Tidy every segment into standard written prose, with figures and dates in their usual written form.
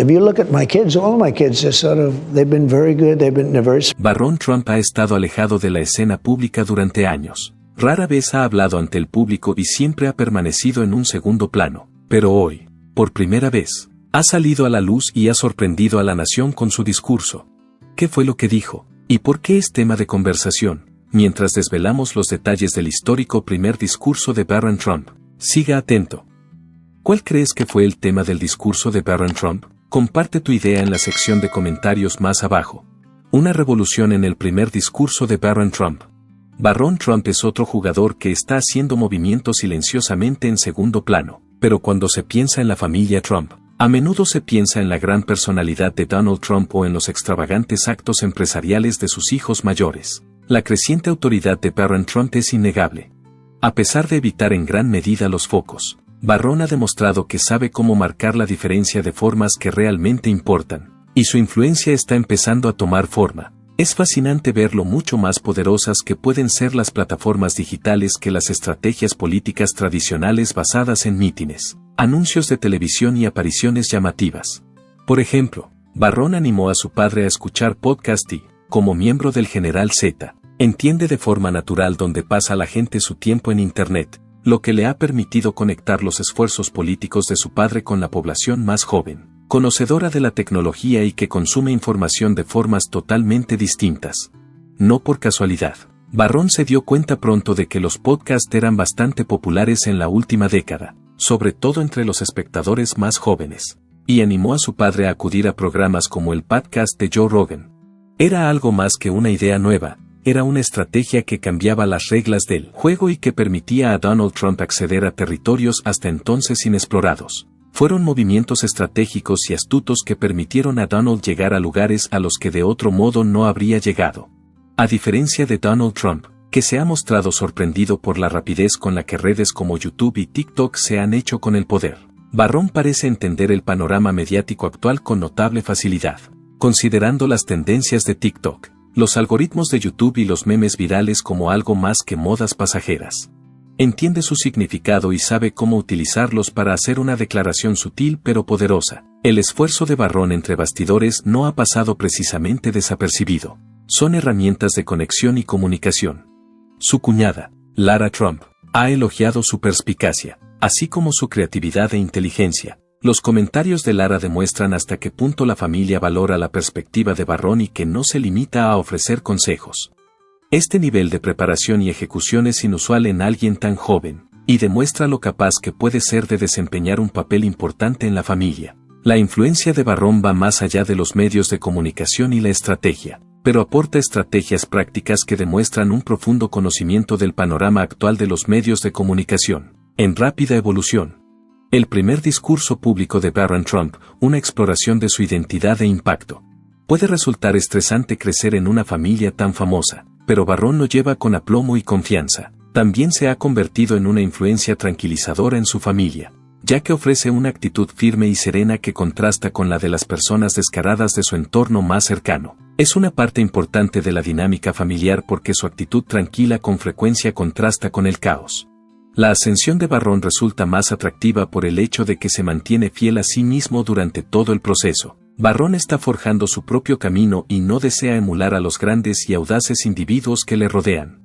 if you look at my kids, all my kids are they've been very good, they're very... Barron Trump ha estado alejado de la escena pública durante años. Rara vez ha hablado ante el público y siempre ha permanecido en un segundo plano. Pero hoy, por primera vez, ha salido a la luz y ha sorprendido a la nación con su discurso. ¿Qué fue lo que dijo? ¿Y por qué es tema de conversación? Mientras desvelamos los detalles del histórico primer discurso de Barron Trump, siga atento. ¿Cuál crees que fue el tema del discurso de Barron Trump? Comparte tu idea en la sección de comentarios más abajo. Una revolución en el primer discurso de Barron Trump. Barron Trump es otro jugador que está haciendo movimientos silenciosamente en segundo plano, pero cuando se piensa en la familia Trump, a menudo se piensa en la gran personalidad de Donald Trump o en los extravagantes actos empresariales de sus hijos mayores. La creciente autoridad de Barron Trump es innegable. A pesar de evitar en gran medida los focos, Barron ha demostrado que sabe cómo marcar la diferencia de formas que realmente importan, y su influencia está empezando a tomar forma. Es fascinante ver lo mucho más poderosas que pueden ser las plataformas digitales que las estrategias políticas tradicionales basadas en mítines, anuncios de televisión y apariciones llamativas. Por ejemplo, Barron animó a su padre a escuchar podcast y, como miembro del General Z, entiende de forma natural dónde pasa la gente su tiempo en Internet, lo que le ha permitido conectar los esfuerzos políticos de su padre con la población más joven, conocedora de la tecnología y que consume información de formas totalmente distintas. No por casualidad, Barron se dio cuenta pronto de que los podcasts eran bastante populares en la última década, sobre todo entre los espectadores más jóvenes, y animó a su padre a acudir a programas como el podcast de Joe Rogan. Era algo más que una idea nueva. Era una estrategia que cambiaba las reglas del juego y que permitía a Donald Trump acceder a territorios hasta entonces inexplorados. Fueron movimientos estratégicos y astutos que permitieron a Donald llegar a lugares a los que de otro modo no habría llegado. A diferencia de Donald Trump, que se ha mostrado sorprendido por la rapidez con la que redes como YouTube y TikTok se han hecho con el poder, Barron parece entender el panorama mediático actual con notable facilidad. Considerando las tendencias de TikTok, los algoritmos de YouTube y los memes virales como algo más que modas pasajeras. Entiende su significado y sabe cómo utilizarlos para hacer una declaración sutil pero poderosa. El esfuerzo de Barron entre bastidores no ha pasado precisamente desapercibido. Son herramientas de conexión y comunicación. Su cuñada, Lara Trump, ha elogiado su perspicacia, así como su creatividad e inteligencia. Los comentarios de Lara demuestran hasta qué punto la familia valora la perspectiva de Barron y que no se limita a ofrecer consejos. Este nivel de preparación y ejecución es inusual en alguien tan joven, y demuestra lo capaz que puede ser de desempeñar un papel importante en la familia. La influencia de Barron va más allá de los medios de comunicación y la estrategia, pero aporta estrategias prácticas que demuestran un profundo conocimiento del panorama actual de los medios de comunicación, en rápida evolución. El primer discurso público de Barron Trump, una exploración de su identidad e impacto. Puede resultar estresante crecer en una familia tan famosa, pero Barron lo lleva con aplomo y confianza. También se ha convertido en una influencia tranquilizadora en su familia, ya que ofrece una actitud firme y serena que contrasta con la de las personas descaradas de su entorno más cercano. Es una parte importante de la dinámica familiar porque su actitud tranquila con frecuencia contrasta con el caos. La ascensión de Barron resulta más atractiva por el hecho de que se mantiene fiel a sí mismo durante todo el proceso. Barron está forjando su propio camino y no desea emular a los grandes y audaces individuos que le rodean.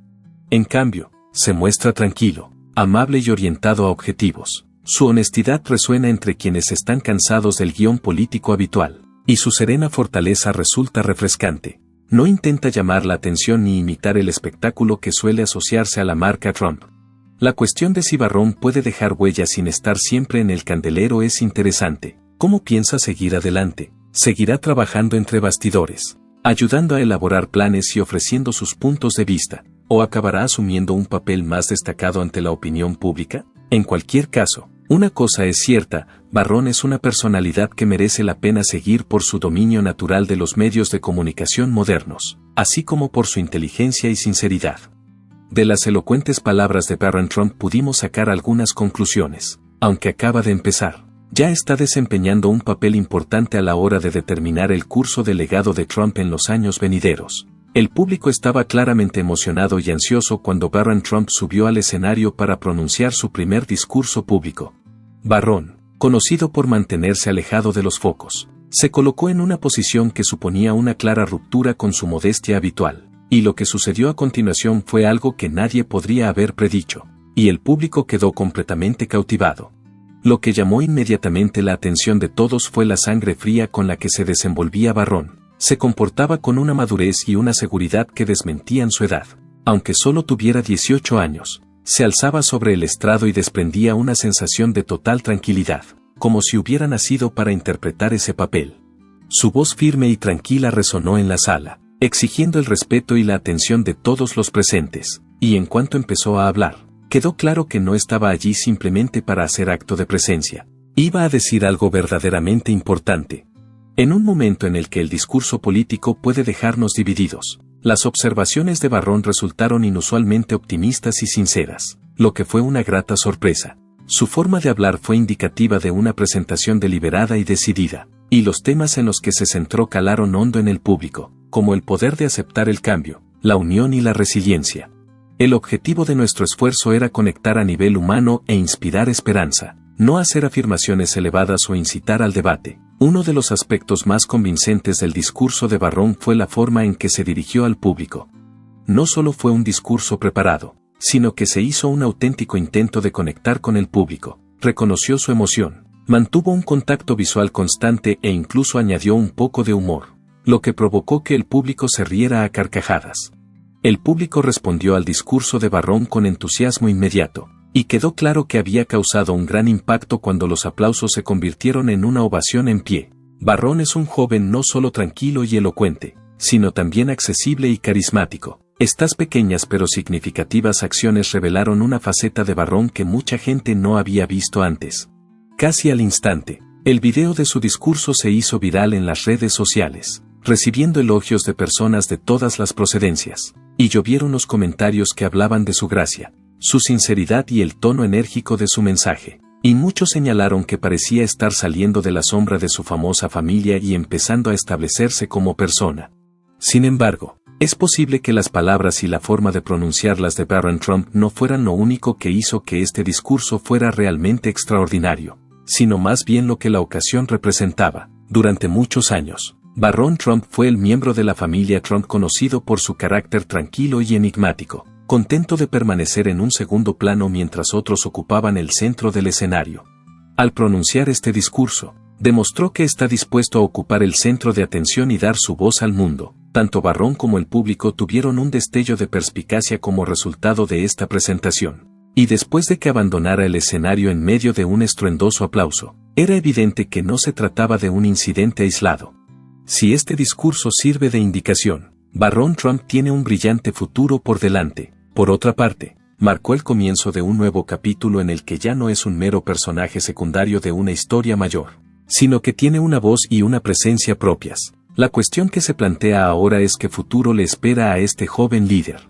En cambio, se muestra tranquilo, amable y orientado a objetivos. Su honestidad resuena entre quienes están cansados del guión político habitual, y su serena fortaleza resulta refrescante. No intenta llamar la atención ni imitar el espectáculo que suele asociarse a la marca Trump. La cuestión de si Barron puede dejar huella sin estar siempre en el candelero es interesante. ¿Cómo piensa seguir adelante? Seguirá trabajando entre bastidores, ayudando a elaborar planes y ofreciendo sus puntos de vista, o acabará asumiendo un papel más destacado ante la opinión pública? En cualquier caso, una cosa es cierta, Barron es una personalidad que merece la pena seguir por su dominio natural de los medios de comunicación modernos, así como por su inteligencia y sinceridad. De las elocuentes palabras de Barron Trump pudimos sacar algunas conclusiones. Aunque acaba de empezar, ya está desempeñando un papel importante a la hora de determinar el curso del legado de Trump en los años venideros. El público estaba claramente emocionado y ansioso cuando Barron Trump subió al escenario para pronunciar su primer discurso público. Barron, conocido por mantenerse alejado de los focos, Se colocó en una posición que suponía una clara ruptura con su modestia habitual, y lo que sucedió a continuación fue algo que nadie podría haber predicho, y el público quedó completamente cautivado. Lo que llamó inmediatamente la atención de todos fue la sangre fría con la que se desenvolvía Varrón. Se comportaba con una madurez y una seguridad que desmentían su edad. Aunque solo tuviera 18 años, se alzaba sobre el estrado y desprendía una sensación de total tranquilidad, como si hubiera nacido para interpretar ese papel. Su voz firme y tranquila resonó en la sala, exigiendo el respeto y la atención de todos los presentes, y en cuanto empezó a hablar, quedó claro que no estaba allí simplemente para hacer acto de presencia. Iba a decir algo verdaderamente importante. En un momento en el que el discurso político puede dejarnos divididos, las observaciones de Varrón resultaron inusualmente optimistas y sinceras, lo que fue una grata sorpresa. Su forma de hablar fue indicativa de una presentación deliberada y decidida, y los temas en los que se centró calaron hondo en el público, como el poder de aceptar el cambio, la unión y la resiliencia. El objetivo de nuestro esfuerzo era conectar a nivel humano e inspirar esperanza, no hacer afirmaciones elevadas o incitar al debate. Uno de los aspectos más convincentes del discurso de Varrón fue la forma en que se dirigió al público. No solo fue un discurso preparado, sino que se hizo un auténtico intento de conectar con el público, reconoció su emoción, mantuvo un contacto visual constante e incluso añadió un poco de humor, lo que provocó que el público se riera a carcajadas. El público respondió al discurso de Varrón con entusiasmo inmediato, y quedó claro que había causado un gran impacto cuando los aplausos se convirtieron en una ovación en pie. Varrón es un joven no solo tranquilo y elocuente, sino también accesible y carismático. Estas pequeñas pero significativas acciones revelaron una faceta de Varrón que mucha gente no había visto antes. Casi al instante, el video de su discurso se hizo viral en las redes sociales, recibiendo elogios de personas de todas las procedencias, y llovieron los comentarios que hablaban de su gracia, su sinceridad y el tono enérgico de su mensaje, y muchos señalaron que parecía estar saliendo de la sombra de su famosa familia y empezando a establecerse como persona. Sin embargo, es posible que las palabras y la forma de pronunciarlas de Barron Trump no fueran lo único que hizo que este discurso fuera realmente extraordinario, sino más bien lo que la ocasión representaba. Durante muchos años, Barron Trump fue el miembro de la familia Trump conocido por su carácter tranquilo y enigmático, contento de permanecer en un segundo plano mientras otros ocupaban el centro del escenario. Al pronunciar este discurso, demostró que está dispuesto a ocupar el centro de atención y dar su voz al mundo. Tanto Barrón como el público tuvieron un destello de perspicacia como resultado de esta presentación. Y después de que abandonara el escenario en medio de un estruendoso aplauso, era evidente que no se trataba de un incidente aislado. Si este discurso sirve de indicación, Barron Trump tiene un brillante futuro por delante. Por otra parte, marcó el comienzo de un nuevo capítulo en el que ya no es un mero personaje secundario de una historia mayor, sino que tiene una voz y una presencia propias. La cuestión que se plantea ahora es qué futuro le espera a este joven líder.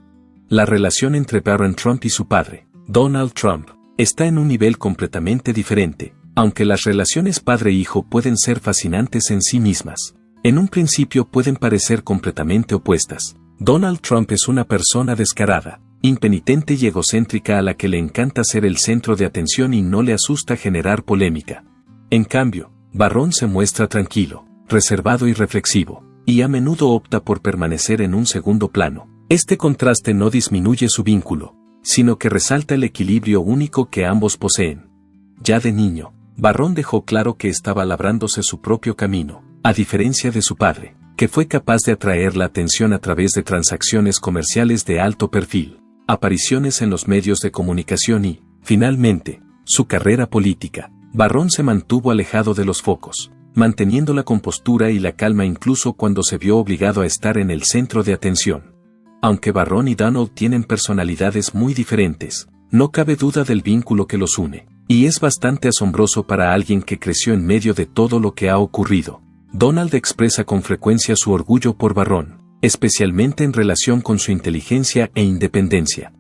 La relación entre Barron Trump y su padre, Donald Trump, está en un nivel completamente diferente, aunque las relaciones padre-hijo pueden ser fascinantes en sí mismas. En un principio pueden parecer completamente opuestas. Donald Trump es una persona descarada, impenitente y egocéntrica a la que le encanta ser el centro de atención y no le asusta generar polémica. En cambio, Barron se muestra tranquilo, reservado y reflexivo, y a menudo opta por permanecer en un segundo plano. Este contraste no disminuye su vínculo, sino que resalta el equilibrio único que ambos poseen. Ya de niño, Barron dejó claro que estaba labrándose su propio camino, a diferencia de su padre, que fue capaz de atraer la atención a través de transacciones comerciales de alto perfil, apariciones en los medios de comunicación y, finalmente, su carrera política. Barron se mantuvo alejado de los focos, manteniendo la compostura y la calma incluso cuando se vio obligado a estar en el centro de atención. Aunque Barron y Donald tienen personalidades muy diferentes, no cabe duda del vínculo que los une, y es bastante asombroso para alguien que creció en medio de todo lo que ha ocurrido. Donald expresa con frecuencia su orgullo por Barron, especialmente en relación con su inteligencia e independencia.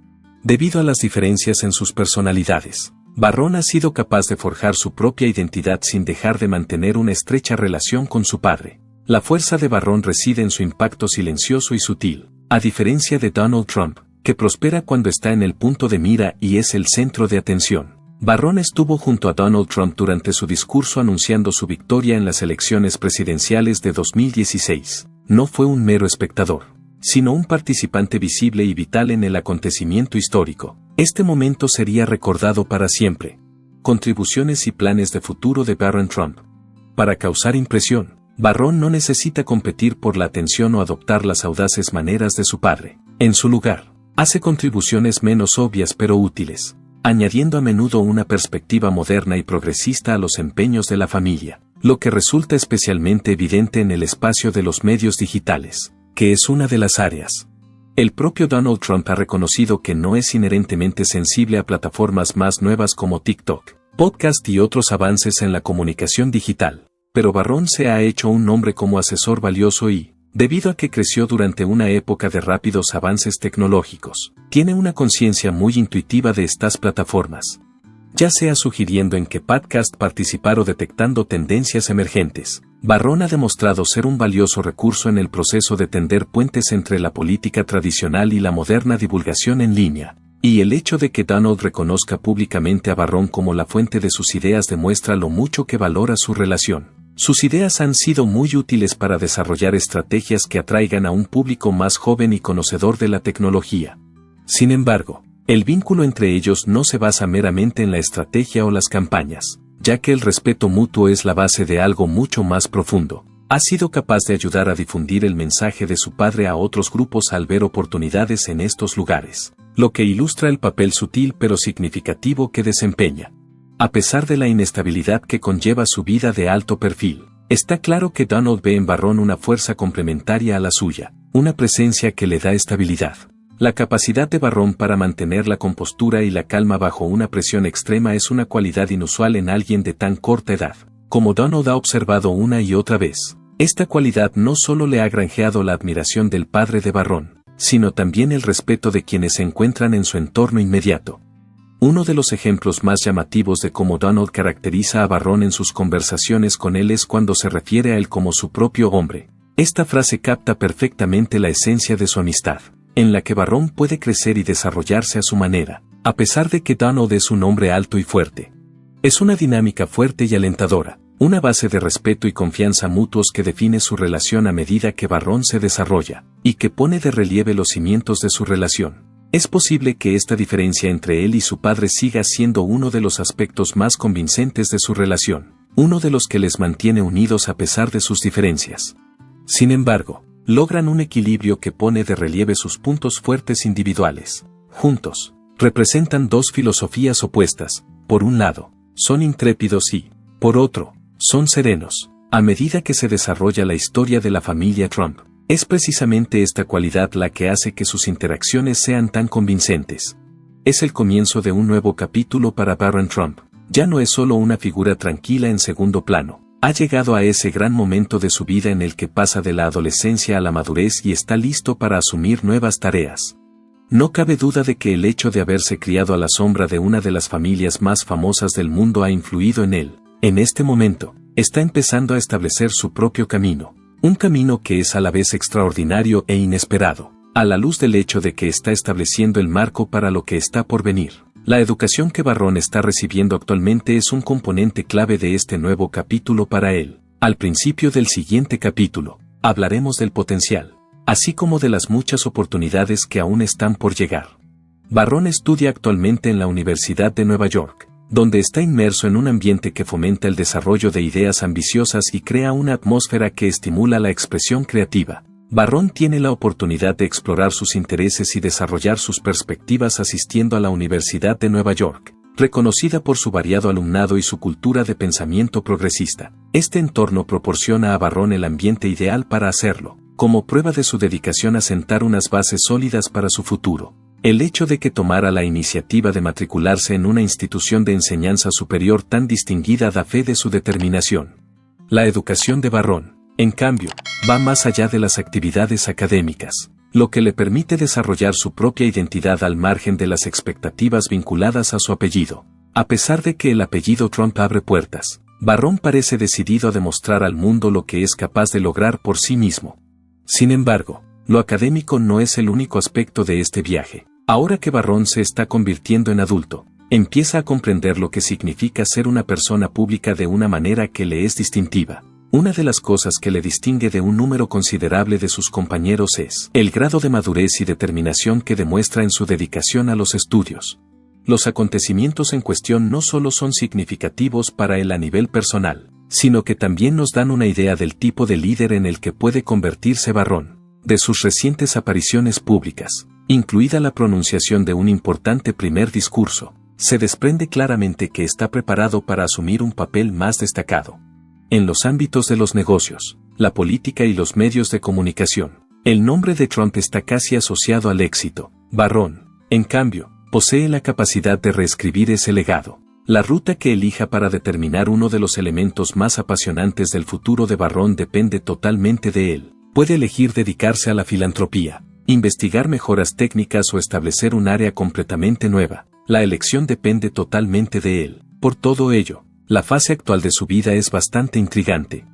Debido a las diferencias en sus personalidades, Barron ha sido capaz de forjar su propia identidad sin dejar de mantener una estrecha relación con su padre. La fuerza de Barron reside en su impacto silencioso y sutil, a diferencia de Donald Trump, que prospera cuando está en el punto de mira y es el centro de atención. Barron estuvo junto a Donald Trump durante su discurso anunciando su victoria en las elecciones presidenciales de 2016. No fue un mero espectador, sino un participante visible y vital en el acontecimiento histórico. Este momento sería recordado para siempre. Contribuciones y planes de futuro de Barron Trump. Para causar impresión, Barron no necesita competir por la atención o adoptar las audaces maneras de su padre. En su lugar, hace contribuciones menos obvias pero útiles, añadiendo a menudo una perspectiva moderna y progresista a los empeños de la familia, lo que resulta especialmente evidente en el espacio de los medios digitales, que es una de las áreas. El propio Donald Trump ha reconocido que no es inherentemente sensible a plataformas más nuevas como TikTok, podcast y otros avances en la comunicación digital, pero Barron se ha hecho un nombre como asesor valioso y, debido a que creció durante una época de rápidos avances tecnológicos, tiene una conciencia muy intuitiva de estas plataformas. Ya sea sugiriendo en qué podcast participar o detectando tendencias emergentes, Barron ha demostrado ser un valioso recurso en el proceso de tender puentes entre la política tradicional y la moderna divulgación en línea, y el hecho de que Donald reconozca públicamente a Barron como la fuente de sus ideas demuestra lo mucho que valora su relación. Sus ideas han sido muy útiles para desarrollar estrategias que atraigan a un público más joven y conocedor de la tecnología. Sin embargo, el vínculo entre ellos no se basa meramente en la estrategia o las campañas, ya que el respeto mutuo es la base de algo mucho más profundo. Ha sido capaz de ayudar a difundir el mensaje de su padre a otros grupos al ver oportunidades en estos lugares, lo que ilustra el papel sutil pero significativo que desempeña. A pesar de la inestabilidad que conlleva su vida de alto perfil, está claro que Donald ve en Barron una fuerza complementaria a la suya, una presencia que le da estabilidad. La capacidad de Barron para mantener la compostura y la calma bajo una presión extrema es una cualidad inusual en alguien de tan corta edad. Como Donald ha observado una y otra vez, esta cualidad no solo le ha granjeado la admiración del padre de Barron, sino también el respeto de quienes se encuentran en su entorno inmediato. Uno de los ejemplos más llamativos de cómo Donald caracteriza a Barron en sus conversaciones con él es cuando se refiere a él como su propio hombre. Esta frase capta perfectamente la esencia de su amistad, en la que Barron puede crecer y desarrollarse a su manera, a pesar de que Donald es un hombre alto y fuerte. Es una dinámica fuerte y alentadora, una base de respeto y confianza mutuos que define su relación a medida que Barron se desarrolla, y que pone de relieve los cimientos de su relación. Es posible que esta diferencia entre él y su padre siga siendo uno de los aspectos más convincentes de su relación, uno de los que les mantiene unidos a pesar de sus diferencias. Sin embargo, logran un equilibrio que pone de relieve sus puntos fuertes individuales. Juntos, representan dos filosofías opuestas. Por un lado, son intrépidos y, por otro, son serenos. A medida que se desarrolla la historia de la familia Trump, es precisamente esta cualidad la que hace que sus interacciones sean tan convincentes. Es el comienzo de un nuevo capítulo para Barron Trump. Ya no es solo una figura tranquila en segundo plano. Ha llegado a ese gran momento de su vida en el que pasa de la adolescencia a la madurez y está listo para asumir nuevas tareas. No cabe duda de que el hecho de haberse criado a la sombra de una de las familias más famosas del mundo ha influido en él. En este momento, está empezando a establecer su propio camino. Un camino que es a la vez extraordinario e inesperado, a la luz del hecho de que está estableciendo el marco para lo que está por venir. La educación que Barron está recibiendo actualmente es un componente clave de este nuevo capítulo para él. Al principio del siguiente capítulo, hablaremos del potencial, así como de las muchas oportunidades que aún están por llegar. Barron estudia actualmente en la Universidad de Nueva York, donde está inmerso en un ambiente que fomenta el desarrollo de ideas ambiciosas y crea una atmósfera que estimula la expresión creativa. Barron tiene la oportunidad de explorar sus intereses y desarrollar sus perspectivas asistiendo a la Universidad de Nueva York, reconocida por su variado alumnado y su cultura de pensamiento progresista. Este entorno proporciona a Barron el ambiente ideal para hacerlo, como prueba de su dedicación a sentar unas bases sólidas para su futuro. El hecho de que tomara la iniciativa de matricularse en una institución de enseñanza superior tan distinguida da fe de su determinación. La educación de Barron, en cambio, va más allá de las actividades académicas, lo que le permite desarrollar su propia identidad al margen de las expectativas vinculadas a su apellido. A pesar de que el apellido Trump abre puertas, Barron parece decidido a demostrar al mundo lo que es capaz de lograr por sí mismo. Sin embargo, lo académico no es el único aspecto de este viaje. Ahora que Barron se está convirtiendo en adulto, empieza a comprender lo que significa ser una persona pública de una manera que le es distintiva. Una de las cosas que le distingue de un número considerable de sus compañeros es el grado de madurez y determinación que demuestra en su dedicación a los estudios. Los acontecimientos en cuestión no solo son significativos para él a nivel personal, sino que también nos dan una idea del tipo de líder en el que puede convertirse Barron. De sus recientes apariciones públicas, incluida la pronunciación de un importante primer discurso, se desprende claramente que está preparado para asumir un papel más destacado. En los ámbitos de los negocios, la política y los medios de comunicación, el nombre de Trump está casi asociado al éxito. Barron, en cambio, posee la capacidad de reescribir ese legado. La ruta que elija para determinar uno de los elementos más apasionantes del futuro de Barron depende totalmente de él. Puede elegir dedicarse a la filantropía, investigar mejoras técnicas o establecer un área completamente nueva. La elección depende totalmente de él. Por todo ello, la fase actual de su vida es bastante intrigante.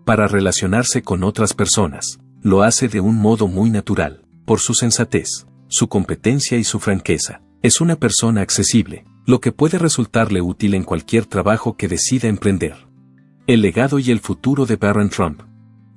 Para relacionarse con otras personas, lo hace de un modo muy natural, por su sensatez, su competencia y su franqueza. Es una persona accesible, lo que puede resultarle útil en cualquier trabajo que decida emprender. El legado y el futuro de Barron Trump.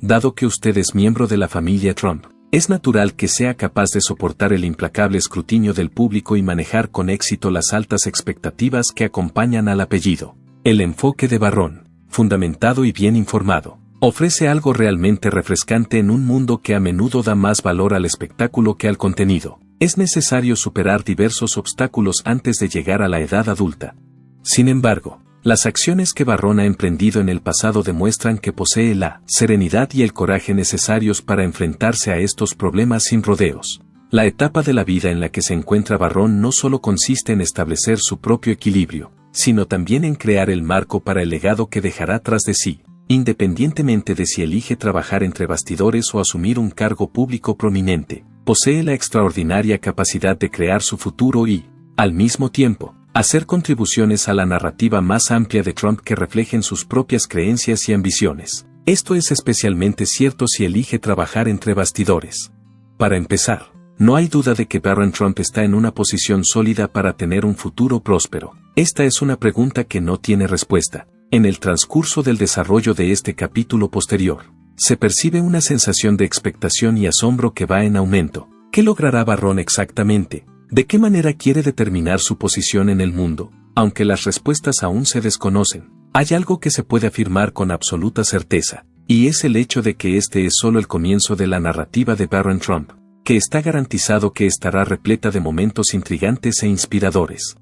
Dado que usted es miembro de la familia Trump, es natural que sea capaz de soportar el implacable escrutinio del público y manejar con éxito las altas expectativas que acompañan al apellido. El enfoque de Barron, fundamentado y bien informado, ofrece algo realmente refrescante en un mundo que a menudo da más valor al espectáculo que al contenido. Es necesario superar diversos obstáculos antes de llegar a la edad adulta. Sin embargo, las acciones que Barron ha emprendido en el pasado demuestran que posee la serenidad y el coraje necesarios para enfrentarse a estos problemas sin rodeos. La etapa de la vida en la que se encuentra Barron no solo consiste en establecer su propio equilibrio, sino también en crear el marco para el legado que dejará tras de sí, independientemente de si elige trabajar entre bastidores o asumir un cargo público prominente. Posee la extraordinaria capacidad de crear su futuro y, al mismo tiempo, hacer contribuciones a la narrativa más amplia de Trump que reflejen sus propias creencias y ambiciones. Esto es especialmente cierto si elige trabajar entre bastidores. Para empezar, no hay duda de que Barron Trump está en una posición sólida para tener un futuro próspero. Esta es una pregunta que no tiene respuesta. En el transcurso del desarrollo de este capítulo posterior, se percibe una sensación de expectación y asombro que va en aumento. ¿Qué logrará Barron exactamente? ¿De qué manera quiere determinar su posición en el mundo? Aunque las respuestas aún se desconocen, hay algo que se puede afirmar con absoluta certeza, y es el hecho de que este es solo el comienzo de la narrativa de Barron Trump, que está garantizado que estará repleta de momentos intrigantes e inspiradores.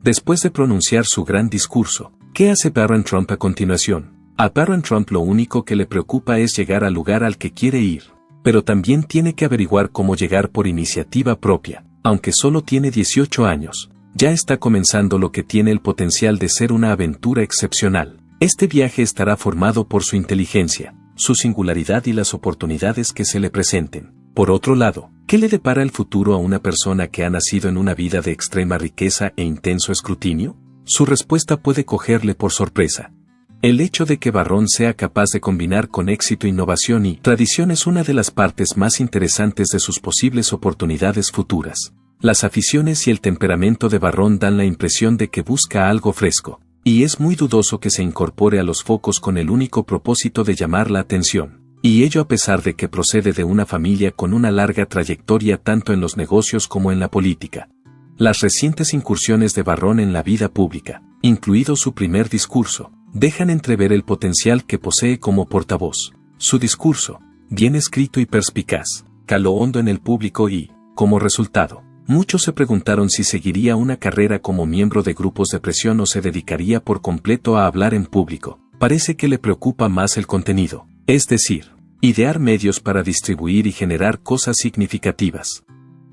Después de pronunciar su gran discurso, ¿qué hace Barron Trump a continuación? A Barron Trump lo único que le preocupa es llegar al lugar al que quiere ir, pero también tiene que averiguar cómo llegar por iniciativa propia. Aunque solo tiene 18 años, ya está comenzando lo que tiene el potencial de ser una aventura excepcional. Este viaje estará formado por su inteligencia, su singularidad y las oportunidades que se le presenten. Por otro lado, ¿qué le depara el futuro a una persona que ha nacido en una vida de extrema riqueza e intenso escrutinio? Su respuesta puede cogerle por sorpresa. El hecho de que Barron sea capaz de combinar con éxito innovación y tradición es una de las partes más interesantes de sus posibles oportunidades futuras. Las aficiones y el temperamento de Barron dan la impresión de que busca algo fresco, y es muy dudoso que se incorpore a los focos con el único propósito de llamar la atención, y ello a pesar de que procede de una familia con una larga trayectoria tanto en los negocios como en la política. Las recientes incursiones de Barron en la vida pública, incluido su primer discurso, dejan entrever el potencial que posee como portavoz. Su discurso, bien escrito y perspicaz, caló hondo en el público y, como resultado, muchos se preguntaron si seguiría una carrera como miembro de grupos de presión o se dedicaría por completo a hablar en público. Parece que le preocupa más el contenido, es decir, idear medios para distribuir y generar cosas significativas.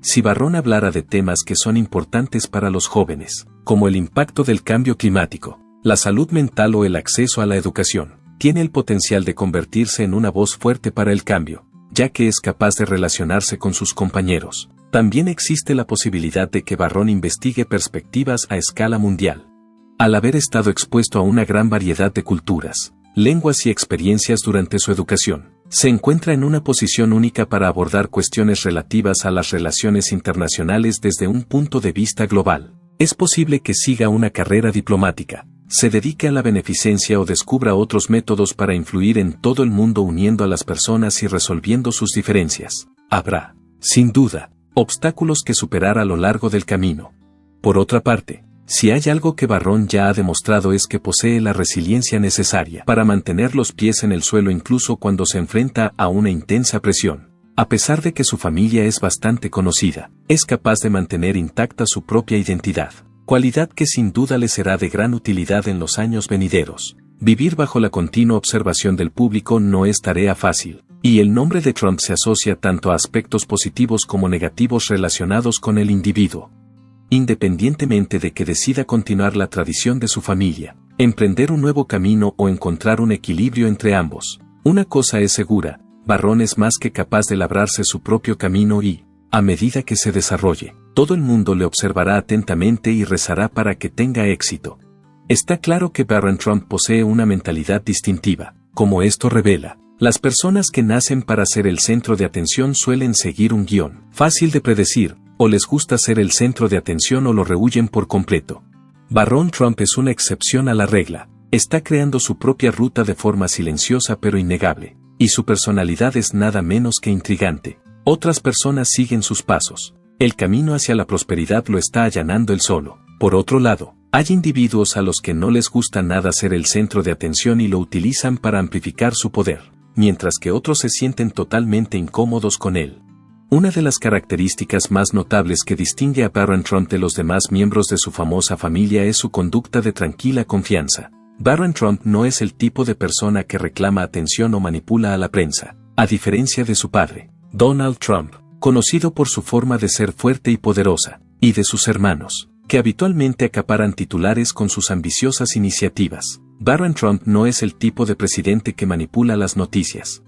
Si Barron hablara de temas que son importantes para los jóvenes, como el impacto del cambio climático, la salud mental o el acceso a la educación, tiene el potencial de convertirse en una voz fuerte para el cambio, ya que es capaz de relacionarse con sus compañeros. También existe la posibilidad de que Barron investigue perspectivas a escala mundial. Al haber estado expuesto a una gran variedad de culturas, lenguas y experiencias durante su educación, se encuentra en una posición única para abordar cuestiones relativas a las relaciones internacionales desde un punto de vista global. Es posible que siga una carrera diplomática, se dedique a la beneficencia o descubra otros métodos para influir en todo el mundo uniendo a las personas y resolviendo sus diferencias. Habrá, sin duda, obstáculos que superar a lo largo del camino. Por otra parte, si hay algo que Barron ya ha demostrado es que posee la resiliencia necesaria para mantener los pies en el suelo incluso cuando se enfrenta a una intensa presión. A pesar de que su familia es bastante conocida, es capaz de mantener intacta su propia identidad, cualidad que sin duda le será de gran utilidad en los años venideros. Vivir bajo la continua observación del público no es tarea fácil, y el nombre de Trump se asocia tanto a aspectos positivos como negativos relacionados con el individuo. Independientemente de que decida continuar la tradición de su familia, emprender un nuevo camino o encontrar un equilibrio entre ambos, una cosa es segura: Barron es más que capaz de labrarse su propio camino y, a medida que se desarrolle, todo el mundo le observará atentamente y rezará para que tenga éxito. Está claro que Barron Trump posee una mentalidad distintiva. Como esto revela, las personas que nacen para ser el centro de atención suelen seguir un guión fácil de predecir, o les gusta ser el centro de atención o lo rehuyen por completo. Barron Trump es una excepción a la regla, está creando su propia ruta de forma silenciosa pero innegable. Y su personalidad es nada menos que intrigante. Otras personas siguen sus pasos. El camino hacia la prosperidad lo está allanando él solo. Por otro lado, hay individuos a los que no les gusta nada ser el centro de atención y lo utilizan para amplificar su poder, mientras que otros se sienten totalmente incómodos con él. Una de las características más notables que distingue a Barron Trump de los demás miembros de su famosa familia es su conducta de tranquila confianza. Barron Trump no es el tipo de persona que reclama atención o manipula a la prensa, a diferencia de su padre, Donald Trump, conocido por su forma de ser fuerte y poderosa, y de sus hermanos, que habitualmente acaparan titulares con sus ambiciosas iniciativas. Barron Trump no es el tipo de presidente que manipula las noticias.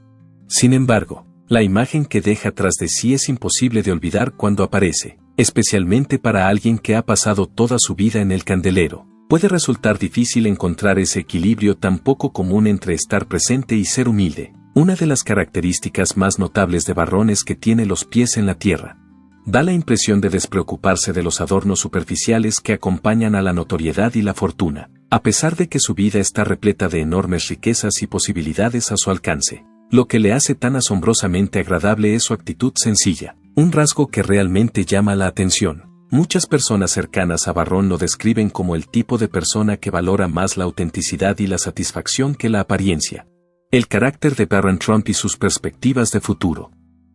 Sin embargo, la imagen que deja tras de sí es imposible de olvidar cuando aparece, especialmente para alguien que ha pasado toda su vida en el candelero. Puede resultar difícil encontrar ese equilibrio tan poco común entre estar presente y ser humilde. Una de las características más notables de Barron es que tiene los pies en la tierra. Da la impresión de despreocuparse de los adornos superficiales que acompañan a la notoriedad y la fortuna, a pesar de que su vida está repleta de enormes riquezas y posibilidades a su alcance. Lo que le hace tan asombrosamente agradable es su actitud sencilla, un rasgo que realmente llama la atención. Muchas personas cercanas a Barron lo describen como el tipo de persona que valora más la autenticidad y la satisfacción que la apariencia. El carácter de Barron Trump y sus perspectivas de futuro.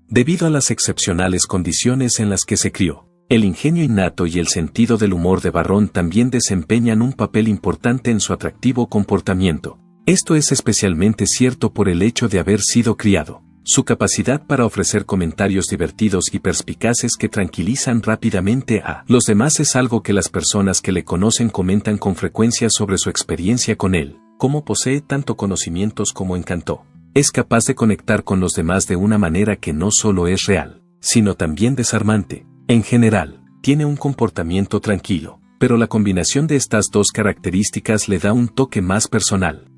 Debido a las excepcionales condiciones en las que se crió, el ingenio innato y el sentido del humor de Barron también desempeñan un papel importante en su atractivo comportamiento. Esto es especialmente cierto por el hecho de haber sido criado. Su capacidad para ofrecer comentarios divertidos y perspicaces que tranquilizan rápidamente a los demás es algo que las personas que le conocen comentan con frecuencia sobre su experiencia con él. Como posee tanto conocimientos como encanto, es capaz de conectar con los demás de una manera que no solo es real, sino también desarmante. En general, tiene un comportamiento tranquilo, pero la combinación de estas dos características le da un toque más personal.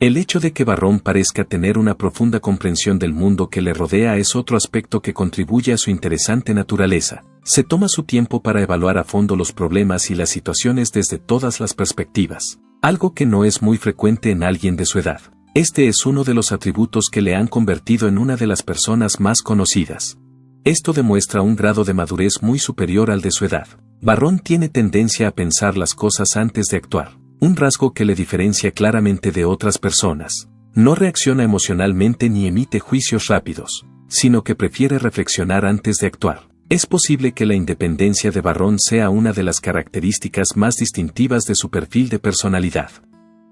El hecho de que Barron parezca tener una profunda comprensión del mundo que le rodea es otro aspecto que contribuye a su interesante naturaleza. Se toma su tiempo para evaluar a fondo los problemas y las situaciones desde todas las perspectivas, algo que no es muy frecuente en alguien de su edad. Este es uno de los atributos que le han convertido en una de las personas más conocidas. Esto demuestra un grado de madurez muy superior al de su edad. Barron tiene tendencia a pensar las cosas antes de actuar, un rasgo que le diferencia claramente de otras personas. No reacciona emocionalmente ni emite juicios rápidos, sino que prefiere reflexionar antes de actuar. Es posible que la independencia de Barron sea una de las características más distintivas de su perfil de personalidad.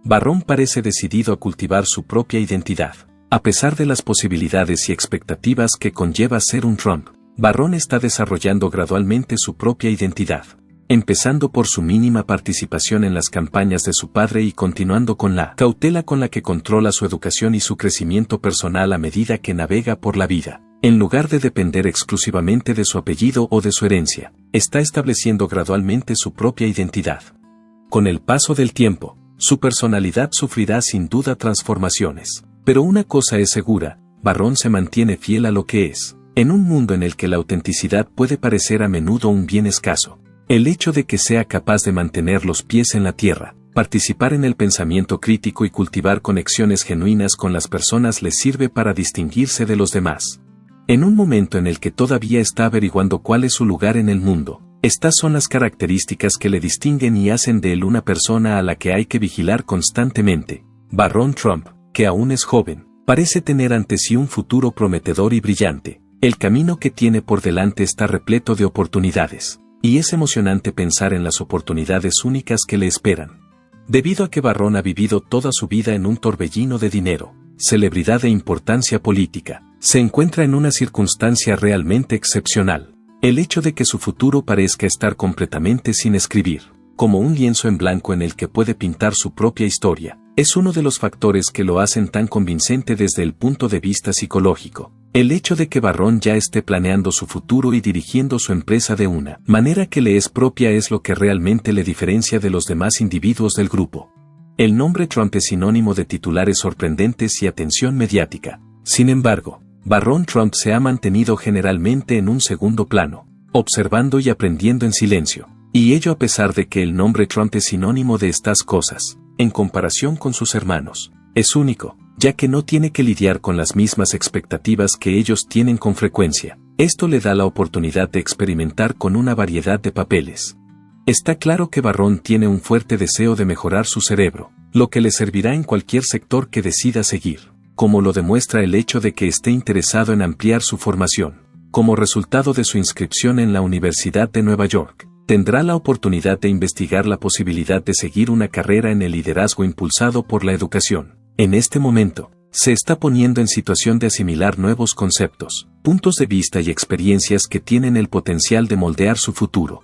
Barron parece decidido a cultivar su propia identidad. A pesar de las posibilidades y expectativas que conlleva ser un Trump, Barron está desarrollando gradualmente su propia identidad, empezando por su mínima participación en las campañas de su padre y continuando con la cautela con la que controla su educación y su crecimiento personal a medida que navega por la vida. En lugar de depender exclusivamente de su apellido o de su herencia, está estableciendo gradualmente su propia identidad. Con el paso del tiempo, su personalidad sufrirá sin duda transformaciones. Pero una cosa es segura, Barron se mantiene fiel a lo que es. En un mundo en el que la autenticidad puede parecer a menudo un bien escaso, El hecho de que sea capaz de mantener los pies en la tierra, participar en el pensamiento crítico y cultivar conexiones genuinas con las personas le sirve para distinguirse de los demás. En un momento en el que todavía está averiguando cuál es su lugar en el mundo, estas son las características que le distinguen y hacen de él una persona a la que hay que vigilar constantemente. Barron Trump, que aún es joven, parece tener ante sí un futuro prometedor y brillante. El camino que tiene por delante está repleto de oportunidades, y es emocionante pensar en las oportunidades únicas que le esperan. Debido a que Barron ha vivido toda su vida en un torbellino de dinero, celebridad e importancia política, se encuentra en una circunstancia realmente excepcional. El hecho de que su futuro parezca estar completamente sin escribir, como un lienzo en blanco en el que puede pintar su propia historia, es uno de los factores que lo hacen tan convincente desde el punto de vista psicológico. El hecho de que Barron ya esté planeando su futuro y dirigiendo su empresa de una manera que le es propia es lo que realmente le diferencia de los demás individuos del grupo. El nombre Trump es sinónimo de titulares sorprendentes y atención mediática. Sin embargo, Barron Trump se ha mantenido generalmente en un segundo plano, observando y aprendiendo en silencio. Y ello a pesar de que el nombre Trump es sinónimo de estas cosas, en comparación con sus hermanos. Es único, ya que no tiene que lidiar con las mismas expectativas que ellos tienen con frecuencia. Esto le da la oportunidad de experimentar con una variedad de papeles. Está claro que Barron tiene un fuerte deseo de mejorar su cerebro, lo que le servirá en cualquier sector que decida seguir, como lo demuestra el hecho de que esté interesado en ampliar su formación. Como resultado de su inscripción en la Universidad de Nueva York, tendrá la oportunidad de investigar la posibilidad de seguir una carrera en el liderazgo impulsado por la educación. En este momento, se está poniendo en situación de asimilar nuevos conceptos, puntos de vista y experiencias que tienen el potencial de moldear su futuro.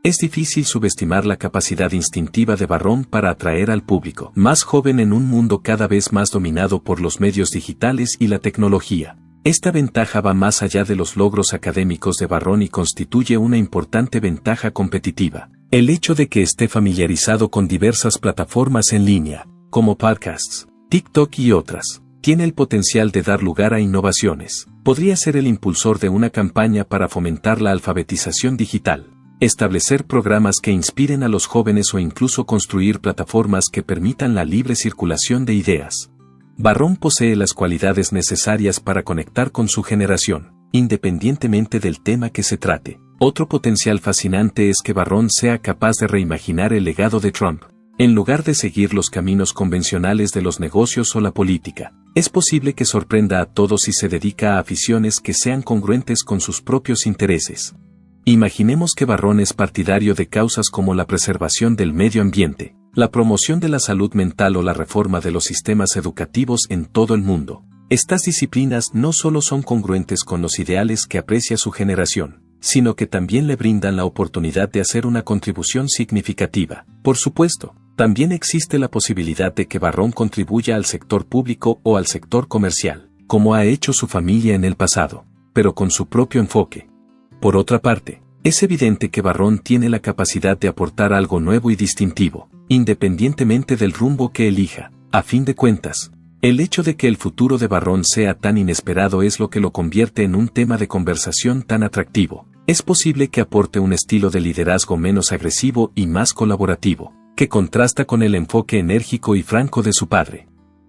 Es difícil subestimar la capacidad instintiva de Barron para atraer al público más joven en un mundo cada vez más dominado por los medios digitales y la tecnología. Esta ventaja va más allá de los logros académicos de Barron y constituye una importante ventaja competitiva. El hecho de que esté familiarizado con diversas plataformas en línea, como podcasts, TikTok y otras, tiene el potencial de dar lugar a innovaciones. Podría ser el impulsor de una campaña para fomentar la alfabetización digital, establecer programas que inspiren a los jóvenes o incluso construir plataformas que permitan la libre circulación de ideas. Barron posee las cualidades necesarias para conectar con su generación, independientemente del tema que se trate. Otro potencial fascinante es que Barron sea capaz de reimaginar el legado de Trump. En lugar de seguir los caminos convencionales de los negocios o la política, es posible que sorprenda a todos si se dedica a aficiones que sean congruentes con sus propios intereses. Imaginemos que Barron es partidario de causas como la preservación del medio ambiente, la promoción de la salud mental o la reforma de los sistemas educativos en todo el mundo. Estas disciplinas no solo son congruentes con los ideales que aprecia su generación, sino que también le brindan la oportunidad de hacer una contribución significativa. Por supuesto, también existe la posibilidad de que Barron contribuya al sector público o al sector comercial, como ha hecho su familia en el pasado, pero con su propio enfoque. Por otra parte, es evidente que Barron tiene la capacidad de aportar algo nuevo y distintivo, independientemente del rumbo que elija. A fin de cuentas, el hecho de que el futuro de Barron sea tan inesperado es lo que lo convierte en un tema de conversación tan atractivo. Es posible que aporte un estilo de liderazgo menos agresivo y más colaborativo, que contrasta con el enfoque enérgico y franco de su padre.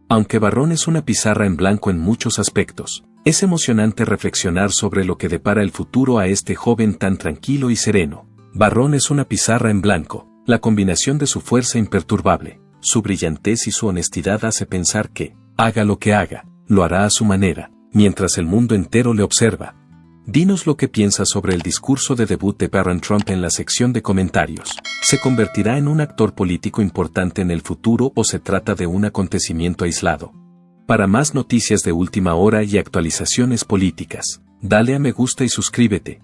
Aunque Barron es una pizarra en blanco en muchos aspectos, es emocionante reflexionar sobre lo que depara el futuro a este joven tan tranquilo y sereno. Barron es una pizarra en blanco, la combinación de su fuerza imperturbable, su brillantez y su honestidad hace pensar que, haga lo que haga, lo hará a su manera, mientras el mundo entero le observa. Dinos lo que piensas sobre el discurso de debut de Barron Trump en la sección de comentarios. ¿Se convertirá en un actor político importante en el futuro o se trata de un acontecimiento aislado? Para más noticias de última hora y actualizaciones políticas, dale a me gusta y suscríbete.